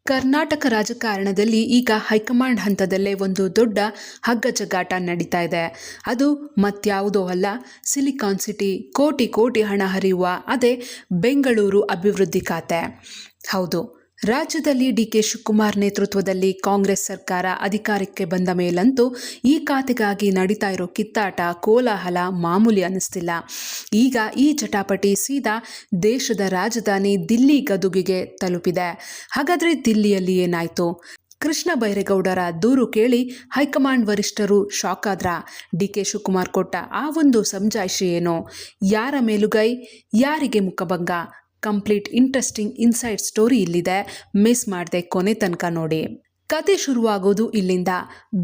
ಕರ್ನಾಟಕ ರಾಜಕಾರಣದಲ್ಲಿ ಈಗ ಹೈಕಮಾಂಡ್ ಹಂತದಲ್ಲೇ ಒಂದು ದೊಡ್ಡ ಹಗ್ಗಜಗ್ಗಾಟ ನಡೀತಾ ಇದೆ. ಅದು ಮತ್ಯಾವುದೋ ಅಲ್ಲ, ಸಿಲಿಕಾನ್ ಸಿಟಿ, ಕೋಟಿ ಕೋಟಿ ಹಣ ಹರಿಯುವ ಅದೇ ಬೆಂಗಳೂರು ಅಭಿವೃದ್ಧಿ ಖಾತೆ. ಹೌದು, ರಾಜ್ಯದಲ್ಲಿ ಡಿ.ಕೆ. ಶಿವಕುಮಾರ್ ನೇತೃತ್ವದಲ್ಲಿ ಕಾಂಗ್ರೆಸ್ ಸರ್ಕಾರ ಅಧಿಕಾರಕ್ಕೆ ಬಂದ ಮೇಲಂತೂ ಈ ಖಾತೆಗಾಗಿ ನಡೀತಾ ಇರೋ ಕಿತ್ತಾಟ, ಕೋಲಾಹಲ ಮಾಮೂಲಿ ಅನ್ನಿಸ್ತಿಲ್ಲ. ಈಗ ಈ ಜಟಾಪಟಿ ಸೀದಾ ದೇಶದ ರಾಜಧಾನಿ ದಿಲ್ಲಿ ಗದುಗಿಗೆ ತಲುಪಿದೆ. ಹಾಗಾದರೆ ದಿಲ್ಲಿಯಲ್ಲಿ ಏನಾಯಿತು? ಕೃಷ್ಣ ಬೈರೇಗೌಡರ ದೂರು ಕೇಳಿ ಹೈಕಮಾಂಡ್ ವರಿಷ್ಠರು ಶಾಕ್ ಆದ್ರ? ಡಿ.ಕೆ. ಶಿವಕುಮಾರ್ ಕೊಟ್ಟ ಆ ಒಂದು ಸಮಜಾಯಿಷಿ ಏನು? ಯಾರ ಮೇಲುಗೈ, ಯಾರಿಗೆ ಮುಖಭಂಗ? ಕಂಪ್ಲೀಟ್ ಇಂಟ್ರೆಸ್ಟಿಂಗ್ ಇನ್ಸೈಡ್ ಸ್ಟೋರಿ ಇಲ್ಲಿದೆ, ಮಿಸ್ ಮಾಡದೆ ಕೊನೆ ತನಕ ನೋಡಿ. ಕತೆ ಶುರುವಾಗೋದು ಇಲ್ಲಿಂದ.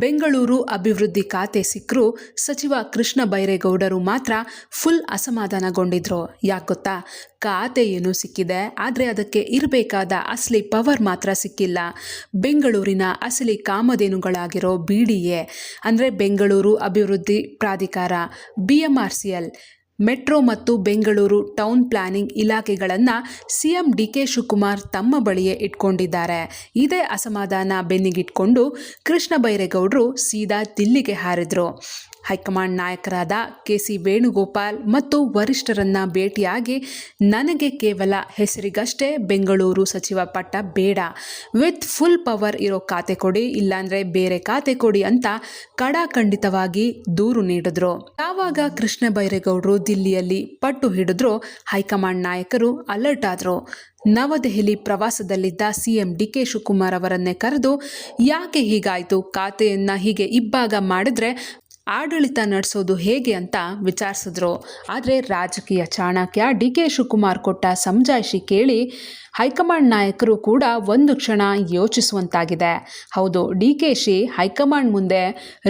ಬೆಂಗಳೂರು ಅಭಿವೃದ್ಧಿ ಖಾತೆ ಸಿಕ್ಕರೂ ಸಚಿವ ಕೃಷ್ಣ ಬೈರೇಗೌಡರು ಮಾತ್ರ ಫುಲ್ ಅಸಮಾಧಾನಗೊಂಡಿದ್ರು. ಯಾಕೆ ಗೊತ್ತಾ? ಖಾತೆ ಏನೂ ಸಿಕ್ಕಿದೆ, ಆದರೆ ಅದಕ್ಕೆ ಇರಬೇಕಾದ ಅಸಲಿ ಪವರ್ ಮಾತ್ರ ಸಿಕ್ಕಿಲ್ಲ. ಬೆಂಗಳೂರಿನ ಅಸಲಿ ಕಾಮಧೇನುಗಳಾಗಿರೋ BDA ಅಂದರೆ ಬೆಂಗಳೂರು ಅಭಿವೃದ್ಧಿ ಪ್ರಾಧಿಕಾರ, BMRCL, ಮೆಟ್ರೋ ಮತ್ತು ಬೆಂಗಳೂರು ಟೌನ್ ಪ್ಲಾನಿಂಗ್ ಇಲಾಖೆಗಳನ್ನು CM ಡಿ.ಕೆ. ಶಿವಕುಮಾರ್ ತಮ್ಮ ಬಳಿಯೇ ಇಟ್ಕೊಂಡಿದ್ದಾರೆ. ಇದೇ ಅಸಮಾಧಾನ ಬೆನ್ನಿಗಿಟ್ಕೊಂಡು ಕೃಷ್ಣ ಬೈರೇಗೌಡರು ಸೀದಾ ದಿಲ್ಲಿಗೆ ಹಾರಿದ್ರು. ಹೈಕಮಾಂಡ್ ನಾಯಕರಾದ KC ವೇಣುಗೋಪಾಲ್ ಮತ್ತು ವರಿಷ್ಠರನ್ನ ಭೇಟಿಯಾಗಿ, ನನಗೆ ಕೇವಲ ಹೆಸರಿಗಷ್ಟೇ ಬೆಂಗಳೂರು ಸಚಿವ ಪಟ್ಟ ಬೇಡ, ವಿತ್ ಫುಲ್ ಪವರ್ ಇರೋ ಖಾತೆ ಕೊಡಿ, ಇಲ್ಲಾಂದ್ರೆ ಬೇರೆ ಖಾತೆ ಕೊಡಿ ಅಂತ ಕಡಾಖಂಡಿತವಾಗಿ ದೂರು ನೀಡಿದ್ರು. ಯಾವಾಗ ಕೃಷ್ಣ ಬೈರೇಗೌಡರು ದಿಲ್ಲಿಯಲ್ಲಿ ಪಟ್ಟು ಹಿಡಿದ್ರು, ಹೈಕಮಾಂಡ್ ನಾಯಕರು ಅಲರ್ಟ್ ಆದ್ರು. ನವದೆಹಲಿ ಪ್ರವಾಸದಲ್ಲಿದ್ದ CM ಡಿ.ಕೆ. ಶಿವಕುಮಾರ್ ಅವರನ್ನೇ ಕರೆದು, ಯಾಕೆ ಹೀಗಾಯಿತು, ಖಾತೆಯನ್ನ ಹೀಗೆ ಇಬ್ಬಾಗ ಮಾಡಿದ್ರೆ ಆಡಳಿತ ನಡೆಸೋದು ಹೇಗೆ ಅಂತ ವಿಚಾರಿಸಿದ್ರು. ಆದರೆ ರಾಜಕೀಯ ಚಾಣಕ್ಯ ಡಿ.ಕೆ. ಶಿವಕುಮಾರ್ ಕೊಟ್ಟ ಸಮಜಾಯಿಷಿ ಕೇಳಿ ಹೈಕಮಾಂಡ್ ನಾಯಕರು ಕೂಡ ಒಂದು ಕ್ಷಣ ಯೋಚಿಸುವಂತಾಗಿದೆ. ಹೌದು, ಡಿ.ಕೆ.ಶಿ ಹೈಕಮಾಂಡ್ ಮುಂದೆ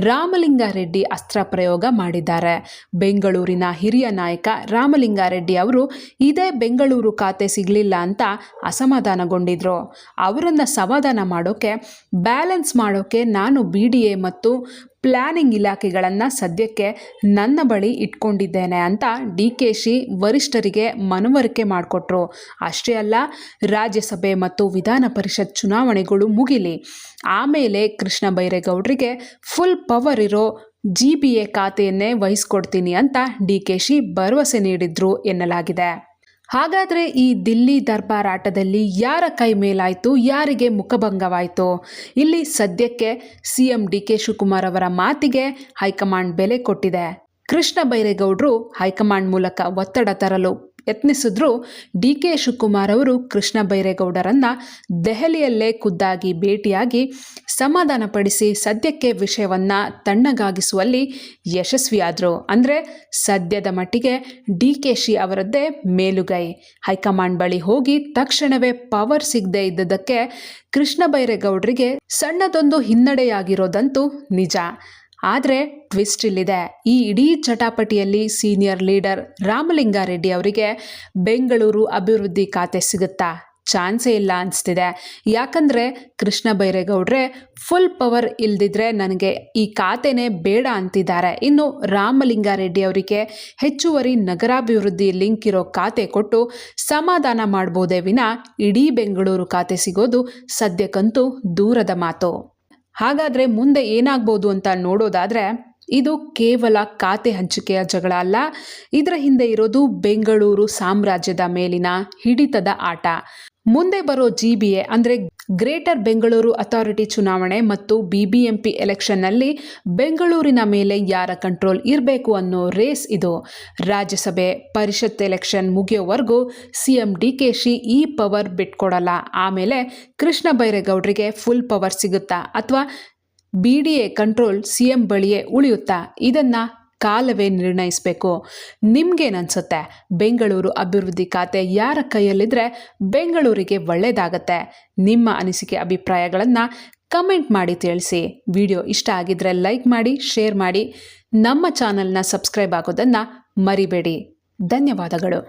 ರಾಮಲಿಂಗಾರೆಡ್ಡಿ ಅಸ್ತ್ರ ಪ್ರಯೋಗ ಮಾಡಿದ್ದಾರೆ. ಬೆಂಗಳೂರಿನ ಹಿರಿಯ ನಾಯಕ ರಾಮಲಿಂಗಾರೆಡ್ಡಿ ಅವರು ಇದೇ ಬೆಂಗಳೂರು ಖಾತೆ ಸಿಗಲಿಲ್ಲ ಅಂತ ಅಸಮಾಧಾನಗೊಂಡಿದ್ರು. ಅವರನ್ನು ಸಮಾಧಾನ ಮಾಡೋಕೆ, ಬ್ಯಾಲೆನ್ಸ್ ಮಾಡೋಕೆ ನಾನು BDA ಮತ್ತು ಪ್ಲಾನಿಂಗ್ ಇಲಾಖೆಗಳನ್ನು ಸದ್ಯಕ್ಕೆ ನನ್ನ ಬಳಿ ಇಟ್ಕೊಂಡಿದ್ದೇನೆ ಅಂತ ಡಿ.ಕೆ.ಶಿ ವರಿಷ್ಠರಿಗೆ ಮನವರಿಕೆ ಮಾಡಿಕೊಟ್ರು. ಅಷ್ಟೇ ಅಲ್ಲ, ರಾಜ್ಯಸಭೆ ಮತ್ತು ವಿಧಾನ ಪರಿಷತ್ ಚುನಾವಣೆಗಳು ಮುಗಿಲಿ, ಆಮೇಲೆ ಕೃಷ್ಣ ಬೈರೇಗೌಡರಿಗೆ ಫುಲ್ ಪವರ್ ಇರೋ GBA ಖಾತೆಯನ್ನೇ ವಹಿಸ್ಕೊಡ್ತೀನಿ ಅಂತ ಡಿ.ಕೆ.ಶಿ ಭರವಸೆ ನೀಡಿದ್ರು ಎನ್ನಲಾಗಿದೆ. ಹಾಗಾದರೆ ಈ ದಿಲ್ಲಿ ದರ್ಬಾರಾಟದಲ್ಲಿ ಯಾರ ಕೈ ಮೇಲಾಯಿತು, ಯಾರಿಗೆ ಮುಖಭಂಗವಾಯಿತು? ಇಲ್ಲಿ ಸದ್ಯಕ್ಕೆ CM ಡಿ.ಕೆ. ಶಿವಕುಮಾರ್ ಅವರ ಮಾತಿಗೆ ಹೈಕಮಾಂಡ್ ಬೆಲೆ ಕೊಟ್ಟಿದೆ. ಕೃಷ್ಣ ಬೈರೇಗೌಡರು ಹೈಕಮಾಂಡ್ ಮೂಲಕ ಒತ್ತಡ ತರಲು ಯತ್ನಿಸಿದ್ರು. ಡಿ.ಕೆ. ಶಿವಕುಮಾರ್ ಅವರು ಕೃಷ್ಣ ಬೈರೇಗೌಡರನ್ನ ದೆಹಲಿಯಲ್ಲೇ ಖುದ್ದಾಗಿ ಭೇಟಿಯಾಗಿ ಸಮಾಧಾನಪಡಿಸಿ ಸದ್ಯಕ್ಕೆ ವಿಷಯವನ್ನ ತಣ್ಣಗಾಗಿಸುವಲ್ಲಿ ಯಶಸ್ವಿಯಾದರು. ಅಂದರೆ ಸದ್ಯದ ಮಟ್ಟಿಗೆ ಡಿ.ಕೆ.ಶಿ ಅವರದ್ದೇ ಮೇಲುಗೈ. ಹೈಕಮಾಂಡ್ ಬಳಿ ಹೋಗಿ ತಕ್ಷಣವೇ ಪವರ್ ಸಿಗದೆ ಇದ್ದದಕ್ಕೆ ಕೃಷ್ಣ ಬೈರೇಗೌಡರಿಗೆ ಸಣ್ಣದೊಂದು ಹಿನ್ನಡೆಯಾಗಿರೋದಂತೂ ನಿಜ. ಆದರೆ ಟ್ವಿಸ್ಟ್ ಇಲ್ಲಿದೆ. ಈ ಇಡೀ ಚಟಾಪಟಿಯಲ್ಲಿ ಸೀನಿಯರ್ ಲೀಡರ್ ರಾಮಲಿಂಗಾರೆಡ್ಡಿ ಅವರಿಗೆ ಬೆಂಗಳೂರು ಅಭಿವೃದ್ಧಿ ಖಾತೆ ಸಿಗುತ್ತಾ? ಚಾನ್ಸೇ ಇಲ್ಲ ಅನಿಸ್ತಿದೆ. ಯಾಕಂದರೆ ಕೃಷ್ಣ ಬೈರೇಗೌಡ್ರೆ ಫುಲ್ ಪವರ್ ಇಲ್ದಿದ್ರೆ ನನಗೆ ಈ ಖಾತೆನೇ ಬೇಡ ಅಂತಿದ್ದಾರೆ. ಇನ್ನು ರಾಮಲಿಂಗಾರೆಡ್ಡಿ ಅವರಿಗೆ ಹೆಚ್ಚುವರಿ ನಗರಾಭಿವೃದ್ಧಿ ಲಿಂಕ್ ಇರೋ ಖಾತೆ ಕೊಟ್ಟು ಸಮಾಧಾನ ಮಾಡ್ಬೋದೇ ವಿನ ಇಡೀ ಬೆಂಗಳೂರು ಖಾತೆ ಸಿಗೋದು ಸದ್ಯಕ್ಕಂತೂ ದೂರದ ಮಾತು. ಹಾಗಾದರೆ ಮುಂದೆ ಏನಾಗ್ಬೋದು ಅಂತ ನೋಡೋದಾದರೆ, ಇದು ಕೇವಲ ಖಾತೆ ಹಂಚಿಕೆಯ ಜಗಳ ಅಲ್ಲ, ಇದರ ಹಿಂದೆ ಇರೋದು ಬೆಂಗಳೂರು ಸಾಮ್ರಾಜ್ಯದ ಮೇಲಿನ ಹಿಡಿತದ ಆಟ. ಮುಂದೆ ಬರೋ GBA ಅಂದರೆ ಗ್ರೇಟರ್ ಬೆಂಗಳೂರು ಅಥಾರಿಟಿ ಚುನಾವಣೆ ಮತ್ತು BBMP ಎಲೆಕ್ಷನ್ನಲ್ಲಿ ಬೆಂಗಳೂರಿನ ಮೇಲೆ ಯಾರ ಕಂಟ್ರೋಲ್ ಇರಬೇಕು ಅನ್ನೋ ರೇಸ್ ಇದು. ರಾಜ್ಯಸಭೆ ಪರಿಷತ್ ಎಲೆಕ್ಷನ್ ಮುಗಿಯೋವರೆಗೂ CM ಡಿ.ಕೆ.ಶಿ ಈ ಪವರ್ ಬಿಟ್ಕೊಡಲ್ಲ. ಆಮೇಲೆ ಕೃಷ್ಣ ಬೈರೇಗೌಡರಿಗೆ ಫುಲ್ ಪವರ್ ಸಿಗುತ್ತಾ ಅಥವಾ BDA ಕಂಟ್ರೋಲ್ CM ಬಳಿಯೇ ಉಳಿಯುತ್ತಾ? ಇದನ್ನು ಕಾಲವೇ ನಿರ್ಣಯಿಸಬೇಕು. ನಿಮ್ಗೇನನ್ಸುತ್ತೆ? ಬೆಂಗಳೂರು ಅಭಿವೃದ್ಧಿ ಖಾತೆ ಯಾರ ಕೈಯಲ್ಲಿದ್ದರೆ ಬೆಂಗಳೂರಿಗೆ ಒಳ್ಳೆಯದಾಗತ್ತೆ? ನಿಮ್ಮ ಅನಿಸಿಕೆ, ಅಭಿಪ್ರಾಯಗಳನ್ನು ಕಮೆಂಟ್ ಮಾಡಿ ತಿಳಿಸಿ. ವಿಡಿಯೋ ಇಷ್ಟ ಆಗಿದ್ದರೆ ಲೈಕ್ ಮಾಡಿ, ಶೇರ್ ಮಾಡಿ, ನಮ್ಮ ಚಾನಲ್ನ ಸಬ್ಸ್ಕ್ರೈಬ್ ಆಗೋದನ್ನು ಮರಿಬೇಡಿ. ಧನ್ಯವಾದಗಳು.